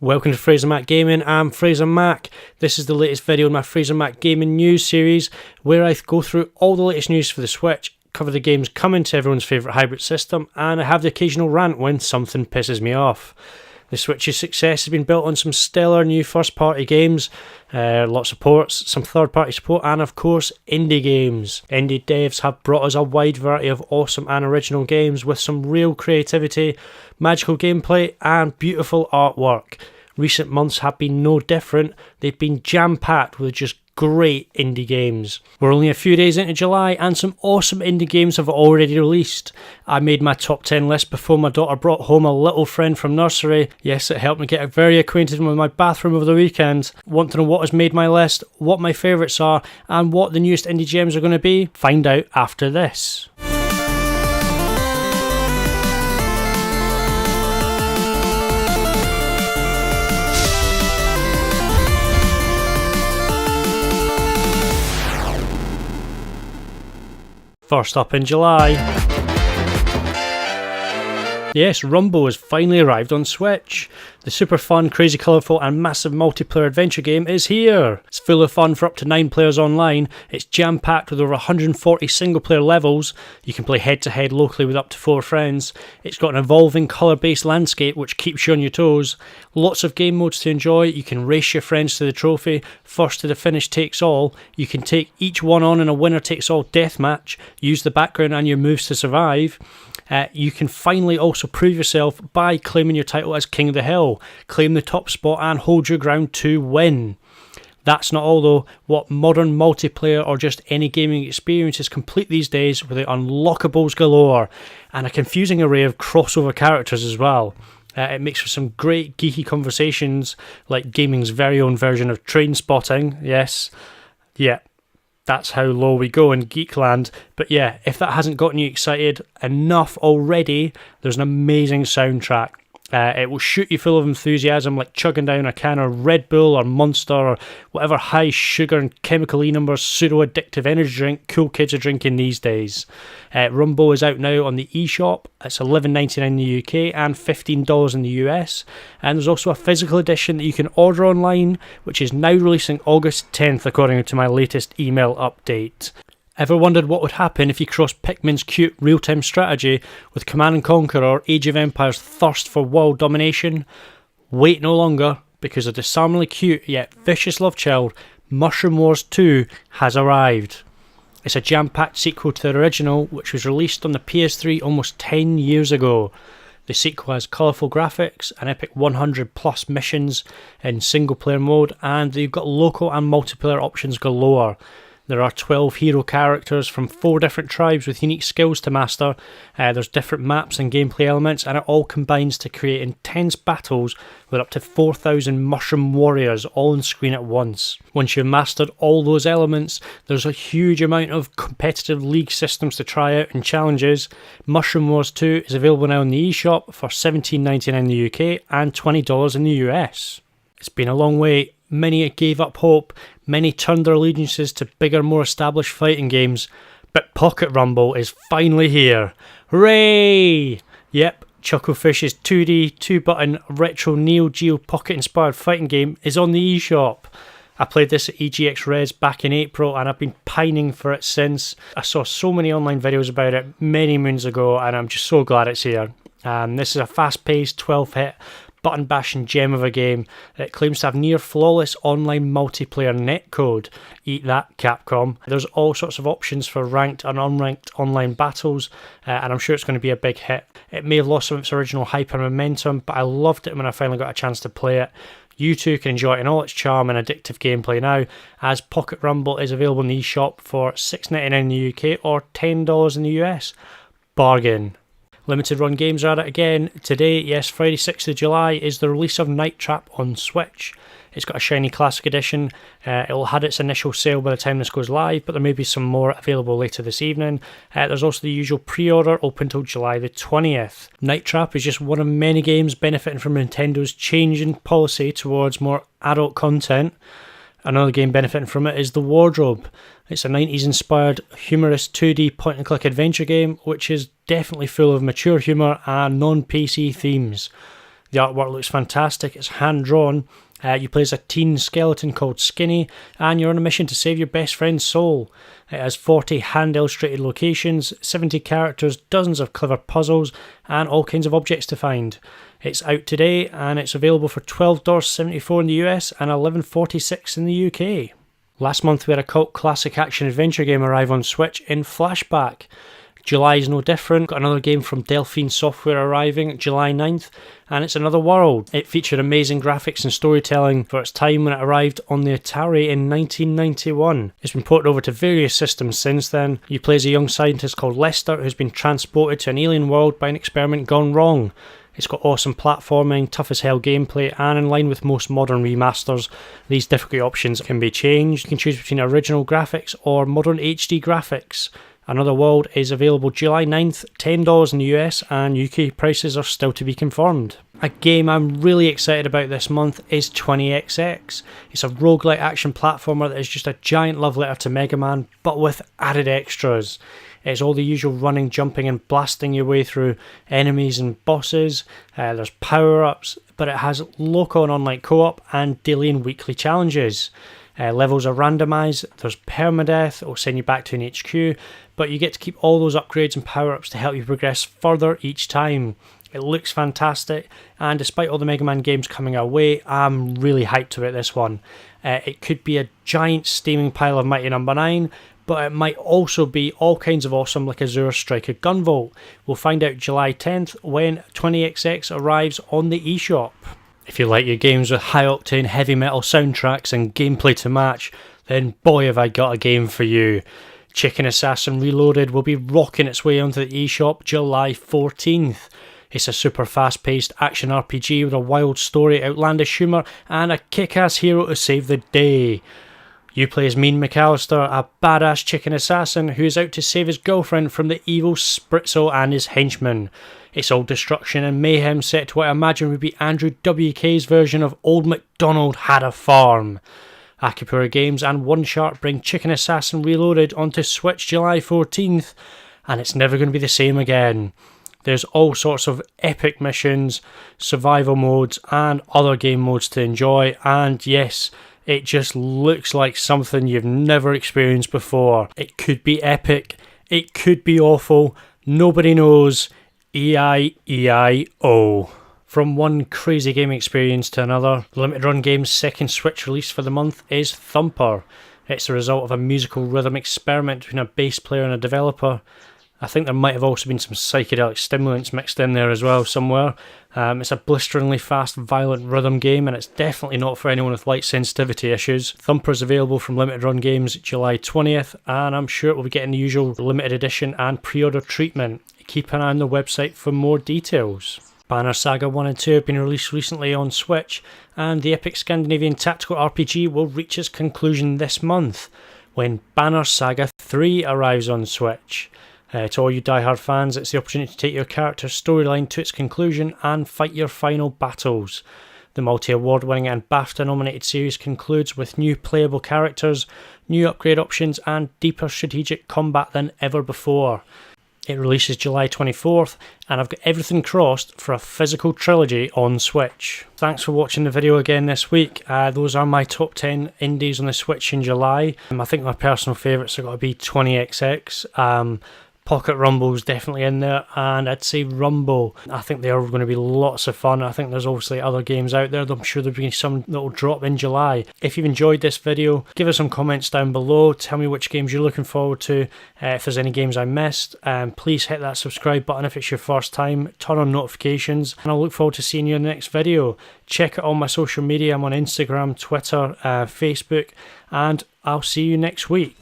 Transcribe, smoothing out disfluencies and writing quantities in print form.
Welcome to Fraser Mac Gaming. I'm Fraser Mac. This is the latest video in my Fraser Mac Gaming news series where I go through all the latest news for the Switch, cover the games coming to everyone's favourite hybrid system, and I have the occasional rant when something pisses me off. The Switch's success has been built on some stellar new first-party games, lots of ports, some third-party support, and of course, indie games. Indie devs have brought us a wide variety of awesome and original games with some real creativity, magical gameplay, and beautiful artwork. Recent months have been no different. They've been jam-packed with just great indie games. We're only a few days into July and some awesome indie games have already released. I made my top 10 list before my daughter brought home a little friend from nursery. Yes, it helped me get very acquainted with my bathroom over the weekend. Want to know what has made my list, what my favourites are, and what the newest indie gems are going to be? Find out after this. First up in July. Yes, Rumble has finally arrived on Switch. The super fun, crazy colourful and massive multiplayer adventure game is here. It's full of fun for up to 9 players online. It's jam-packed with over 140 single-player levels. You can play head-to-head locally with up to 4 friends. It's got an evolving colour-based landscape which keeps you on your toes. Lots of game modes to enjoy. You can race your friends to the trophy. First to the finish takes all. You can take each one on in a winner-takes-all deathmatch. Use the background and your moves to survive. You can finally also prove yourself by claiming your title as King of the Hill. Claim the top spot and hold your ground to win. That's not all though. What modern multiplayer or just any gaming experience is complete these days with the unlockables galore and a confusing array of crossover characters as well. It makes for some great geeky conversations like gaming's very own version of train spotting. Yes, yeah. That's how low we go in Geekland. But yeah, if that hasn't gotten you excited enough already, there's an amazing soundtrack. It will shoot you full of enthusiasm like chugging down a can of Red Bull or Monster or whatever high sugar and chemical E-numbers pseudo-addictive energy drink cool kids are drinking these days. Rumble is out now on the eShop. It's $11.99 in the UK and $15 in the US. And there's also a physical edition that you can order online, which is now releasing August 10th according to my latest email update. Ever wondered what would happen if you crossed Pikmin's cute real-time strategy with Command & Conquer or Age of Empires' thirst for world domination? Wait no longer, because a disarmingly cute yet vicious love child, Mushroom Wars 2, has arrived. It's a jam-packed sequel to the original, which was released on the PS3 almost 10 years ago. The sequel has colourful graphics, an epic 100 plus missions in single-player mode, and you've got local and multiplayer options galore. There are 12 hero characters from 4 different tribes with unique skills to master. There's different maps and gameplay elements, and it all combines to create intense battles with up to 4,000 mushroom warriors all on screen at once. Once you've mastered all those elements, there's a huge amount of competitive league systems to try out and challenges. Mushroom Wars 2 is available now in the eShop for $17.99 in the UK and $20 in the US. It's been a long wait. Many gave up hope, many turned their allegiances to bigger, more established fighting games, but Pocket Rumble is finally here. Hooray! Yep, Chucklefish's 2D, 2-button, retro Neo Geo Pocket-inspired fighting game is on the eShop. I played this at EGX Res back in April and I've been pining for it since. I saw so many online videos about it many moons ago and I'm just so glad it's here. This is a fast-paced 12-hit button bashing gem of a game. It claims to have near flawless online multiplayer netcode. Eat that, Capcom. There's all sorts of options for ranked and unranked online battles, and I'm sure it's going to be a big hit. It may have lost some of its original hype and momentum, but I loved it when I finally got a chance to play it. You too can enjoy it in all its charm and addictive gameplay now, as Pocket Rumble is available in the eShop for $6.99 in the UK or $10 in the US. Bargain. Limited run games are at it again. Today, yes, Friday 6th of July, is the release of Night Trap on Switch. It's got a shiny classic edition. It'll have its initial sale by the time this goes live, but there may be some more available later this evening. There's also the usual pre-order open till July the 20th. Night Trap is just one of many games benefiting from Nintendo's changing policy towards more adult content. Another game benefiting from it is The Wardrobe. It's a 90s inspired humorous 2D point and click adventure game which is definitely full of mature humour and non-PC themes. The artwork looks fantastic, it's hand-drawn. You play as a teen skeleton called Skinny, and you're on a mission to save your best friend's soul. It has 40 hand-illustrated locations, 70 characters, dozens of clever puzzles, and all kinds of objects to find. It's out today, and it's available for $12.74 in the US and $11.46 in the UK. Last month we had a cult classic action-adventure game arrive on Switch in Flashback. July is no different. Got another game from Delphine Software arriving July 9th, and it's Another World. It featured amazing graphics and storytelling for its time when it arrived on the Atari in 1991. It's been ported over to various systems since then. You play as a young scientist called Lester who's been transported to an alien world by an experiment gone wrong. It's got awesome platforming, tough as hell gameplay, and in line with most modern remasters, these difficulty options can be changed. You can choose between original graphics or modern HD graphics. Another World is available July 9th, $10 in the US, and UK prices are still to be confirmed. A game I'm really excited about this month is 20XX. It's a roguelike action platformer that is just a giant love letter to Mega Man, but with added extras. It's all the usual running, jumping and blasting your way through enemies and bosses. There's power-ups, but it has local and online co-op and daily and weekly challenges. Levels are randomised, there's permadeath, it'll send you back to an HQ, but you get to keep all those upgrades and power-ups to help you progress further each time. It looks fantastic, and despite all the Mega Man games coming our way, I'm really hyped about this one. It could be a giant steaming pile of Mighty Number 9, but it might also be all kinds of awesome like Azure Striker Gunvolt. We'll find out July 10th when 20XX arrives on the eShop. If you like your games with high-octane heavy metal soundtracks and gameplay to match, then boy have I got a game for you. Chicken Assassin Reloaded will be rocking its way onto the eShop July 14th. It's a super fast-paced action RPG with a wild story, outlandish humour, and a kick-ass hero to save the day. You play as Mean McAllister, a badass chicken assassin who is out to save his girlfriend from the evil Spritzel and his henchmen. It's all destruction and mayhem set to what I imagine would be Andrew WK's version of Old MacDonald Had a Farm. Akipura Games and One Shark bring Chicken Assassin Reloaded onto Switch July 14th, and it's never going to be the same again. There's all sorts of epic missions, survival modes, and other game modes to enjoy, and yes, it just looks like something you've never experienced before. It could be epic, it could be awful, nobody knows. E-I-E-I-O. From one crazy gaming experience to another, Limited Run Games' second Switch release for the month is Thumper. It's the result of a musical rhythm experiment between a bass player and a developer. I think there might have also been some psychedelic stimulants mixed in there as well somewhere. It's a blisteringly fast, violent rhythm game, and it's definitely not for anyone with light sensitivity issues. Thumper is available from Limited Run Games July 20th, and I'm sure it will be getting the usual limited edition and pre-order treatment. Keep an eye on the website for more details. Banner Saga 1 and 2 have been released recently on Switch, and the epic Scandinavian tactical RPG will reach its conclusion this month, when Banner Saga 3 arrives on Switch. To all you die-hard fans, it's the opportunity to take your character's storyline to its conclusion and fight your final battles. The multi-award winning and BAFTA nominated series concludes with new playable characters, new upgrade options and deeper strategic combat than ever before. It releases July 24th, and I've got everything crossed for a physical trilogy on Switch. Thanks for watching the video again this week. Those are my top 10 indies on the Switch in July. I think my personal favourites are going to be 20XX. Pocket Rumble's definitely in there, and I'd say Rumble. I think they are going to be lots of fun. I think there's obviously other games out there. I'm sure there'll be some that will drop in July. If you've enjoyed this video, give us some comments down below. Tell me which games you're looking forward to. If there's any games I missed, please hit that subscribe button if it's your first time. Turn on notifications, and I'll look forward to seeing you in the next video. Check out all my social media. I'm on Instagram, Twitter, Facebook, and I'll see you next week.